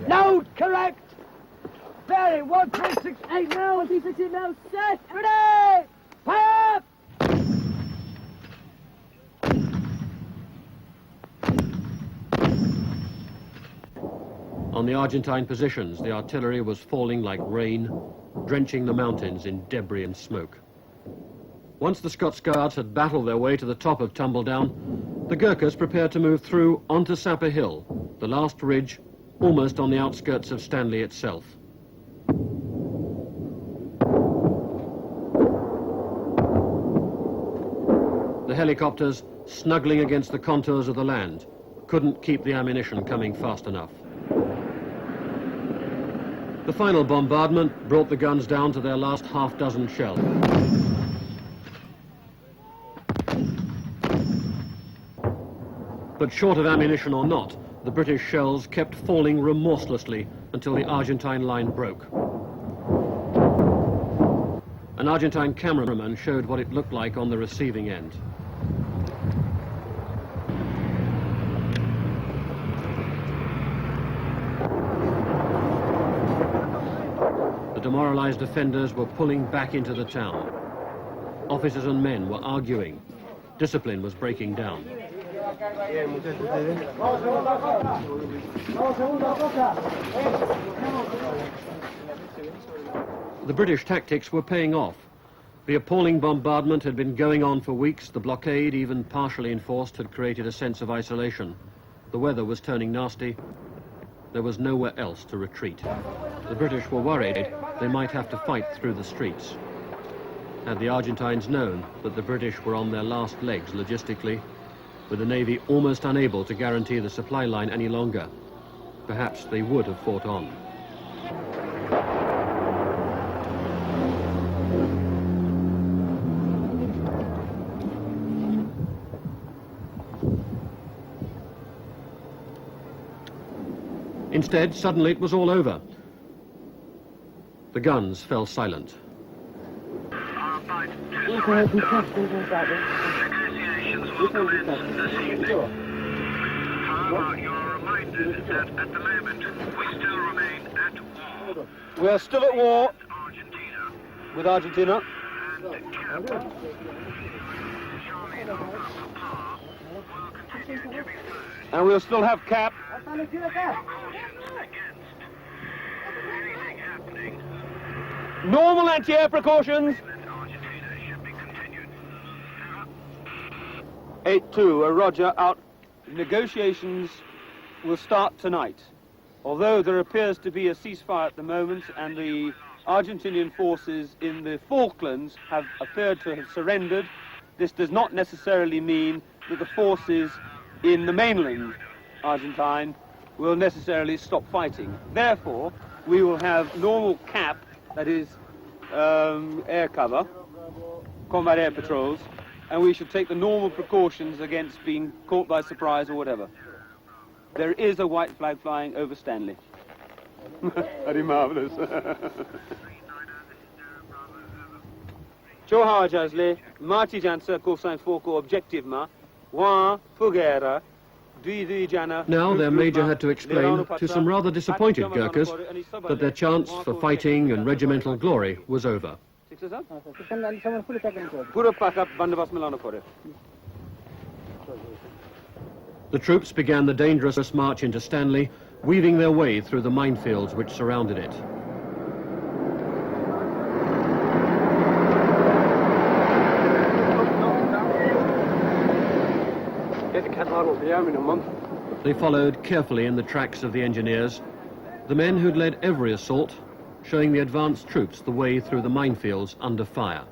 Load, correct! Bearing 1.68 mils. 1.68 mils, set! Ready! Fire! On the Argentine positions, the artillery was falling like rain, drenching the mountains in debris and smoke. Once the Scots Guards had battled their way to the top of Tumbledown, the Gurkhas prepared to move through onto Sapper Hill, the last ridge, almost on the outskirts of Stanley itself. The helicopters, snuggling against the contours of the land, couldn't keep the ammunition coming fast enough. The final bombardment brought the guns down to their last half-dozen shells. But short of ammunition or not, the British shells kept falling remorselessly until the Argentine line broke. An Argentine cameraman showed what it looked like on the receiving end. The demoralized defenders were pulling back into the town. Officers and men were arguing. Discipline was breaking down. The British tactics were paying off. The appalling bombardment had been going on for weeks. The blockade, even partially enforced, had created a sense of isolation. The weather was turning nasty. There was nowhere else to retreat. The British were worried they might have to fight through the streets. Had the Argentines known that the British were on their last legs logistically, with the Navy almost unable to guarantee the supply line any longer, perhaps they would have fought on. Instead, suddenly it was all over. The guns fell silent. Negotiations will commence this evening. However, you are reminded that at the moment we still remain at war. We are still at war Argentina. with Argentina. And Camp Charlie Papa will continue to be furred. And we'll still have cap. Precautions against anything happening. Normal anti-air precautions. Argentina should be continued. 8-2, Roger, out. Negotiations will start tonight. Although there appears to be a ceasefire at the moment and the Argentinian forces in the Falklands have appeared to have surrendered, this does not necessarily mean that the forces in the mainland Argentine will necessarily stop fighting. Therefore, we will have normal cap, that is air cover, combat air patrols, and we should take the normal precautions against being caught by surprise or whatever. There is a white flag flying over Stanley. Very marvellous. Ciò hajazle, Marty Jansa Kosain Foko objectivement, Wa Fugera. Now their major had to explain to some rather disappointed Gurkhas that their chance for fighting and regimental glory was over. The troops began the dangerous march into Stanley, weaving their way through the minefields which surrounded it. They followed carefully in the tracks of the engineers, the men who'd led every assault, showing the advanced troops the way through the minefields under fire.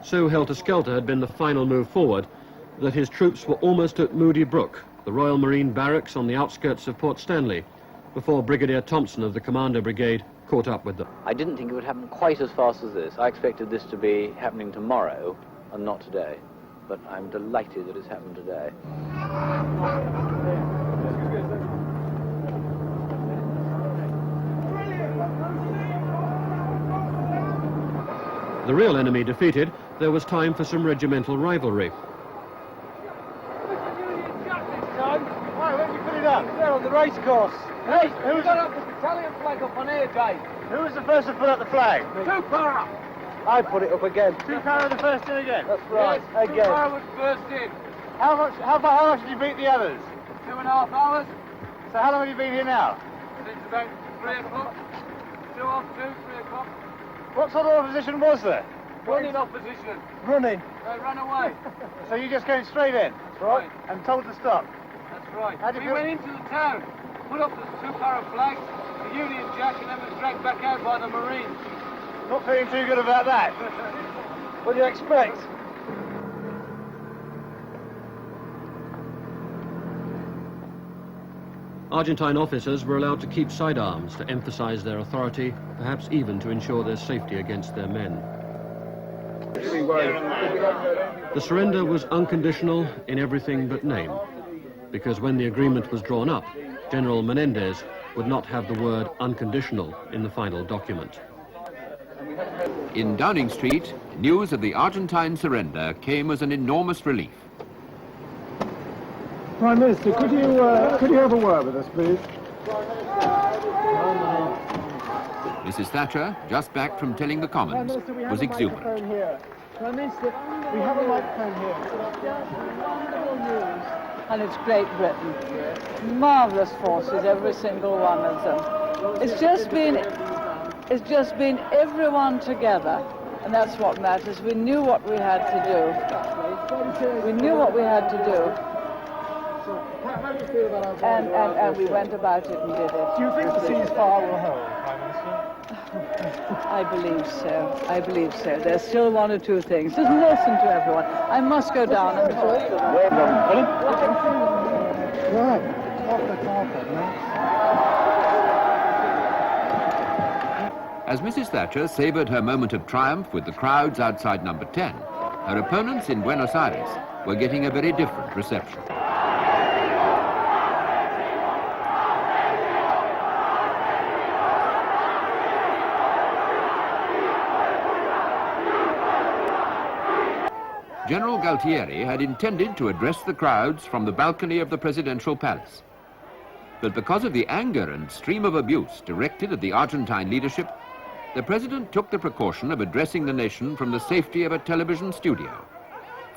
So helter-skelter had been the final move forward that his troops were almost at Moody Brook, the Royal Marine Barracks on the outskirts of Port Stanley, before Brigadier Thompson of the Commander Brigade caught up with them. I didn't think it would happen quite as fast as this. I expected this to be happening tomorrow and not today. But I'm delighted that it's happened today. The real enemy defeated, there was time for some regimental rivalry. done? They're on the race course. Hey, who's got up the battalion flag up on here, Jay? Who was the first to put up the flag? Too far up. I put it up again. Two Para the first in again? That's right. Yes, again. Too far was first in. How much did you beat the others? 2.5 hours. So how long have you been here now? Since about 3 o'clock. 2 off, 2, 3 o'clock. What sort of opposition was there? Running opposition. Running. They ran away. So you just came straight in? That's right. And told to stop? That's right. How did We you- went into the town, put up the 2 Para flags, the Union Jack, and then was dragged back out by the Marines. Not feeling too good about that. What do you expect? Argentine officers were allowed to keep sidearms to emphasize their authority, perhaps even to ensure their safety against their men. The surrender was unconditional in everything but name, because when the agreement was drawn up, General Menendez would not have the word unconditional in the final document. In Downing Street, news of the Argentine surrender came as an enormous relief. Prime Minister, could you have a word with us, please? Mrs. Thatcher, just back from telling the Prime Commons, Minister, we have was a exuberant. microphone here. Prime Minister, we have a microphone here. Wonderful news. And it's Great Britain. Marvellous forces, every single one of them. It's just been everyone together, and that's what matters. We knew what we had to do. We knew what we had to do. How do you feel about our And we went about it and did it. Do you think the ceasefire will hold, Prime Minister? I believe so. I believe so. There's still 1 or 2 things. Just listen to everyone. I must go down and talk to them. Right. Off the carpet, no? As Mrs. Thatcher savoured her moment of triumph with the crowds outside number 10, her opponents in Buenos Aires were getting a very different reception. General Galtieri had intended to address the crowds from the balcony of the presidential palace. But because of the anger and stream of abuse directed at the Argentine leadership, the president took the precaution of addressing the nation from the safety of a television studio,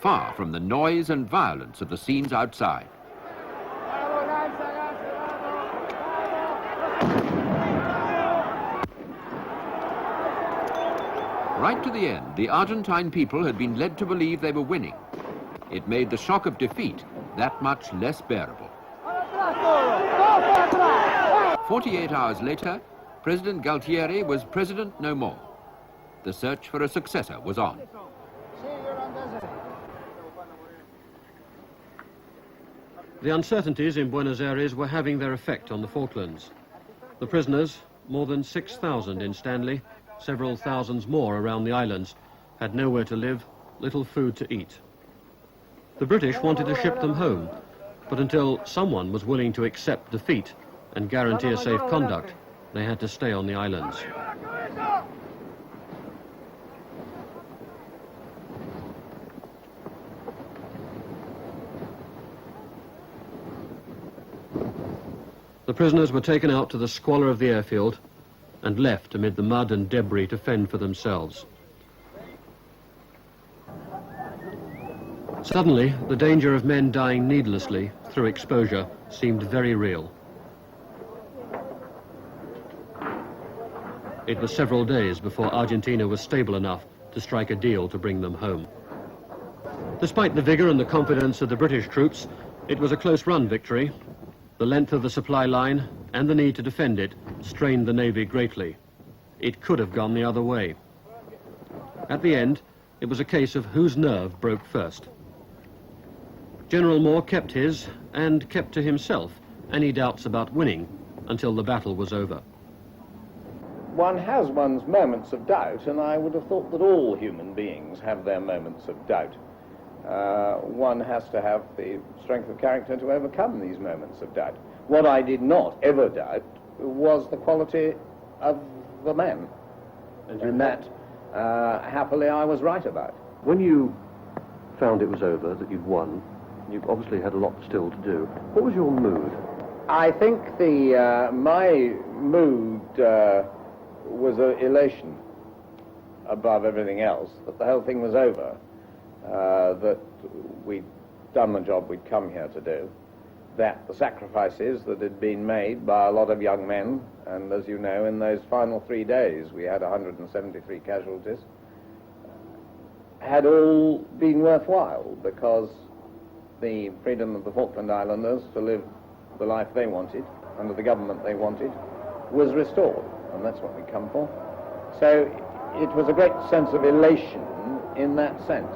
far from the noise and violence of the scenes outside. Right to the end, the Argentine people had been led to believe they were winning. It made the shock of defeat that much less bearable. 48 hours later, President Galtieri was president no more. The search for a successor was on. The uncertainties in Buenos Aires were having their effect on the Falklands. The prisoners, more than 6,000 in Stanley, several thousands more around the islands, had nowhere to live, little food to eat. The British wanted to ship them home, but until someone was willing to accept defeat and guarantee a safe conduct, they had to stay on the islands. The prisoners were taken out to the squalor of the airfield and left amid the mud and debris to fend for themselves. Suddenly, the danger of men dying needlessly through exposure seemed very real. It was several days before Argentina was stable enough to strike a deal to bring them home. Despite the vigor and the confidence of the British troops, it was a close-run victory. The length of the supply line and the need to defend it strained the Navy greatly. It could have gone the other way. At the end, it was a case of whose nerve broke first. General Moore kept his, and kept to himself, any doubts about winning until the battle was over. One has one's moments of doubt, and I would have thought that all human beings have their moments of doubt. One has to have the strength of character to overcome these moments of doubt. What I did not ever doubt was the quality of the man, and that, happily, I was right about. When you found it was over, that you'd won, you obviously had a lot still to do. What was your mood? I think my mood was elation above everything else, that the whole thing was over, that we'd done the job we'd come here to do, that the sacrifices that had been made by a lot of young men, and as you know, in those final 3 days we had 173 casualties, had all been worthwhile, because the freedom of the Falkland Islanders to live the life they wanted, under the government they wanted, was restored, and that's what we come for. So it was a great sense of elation in that sense.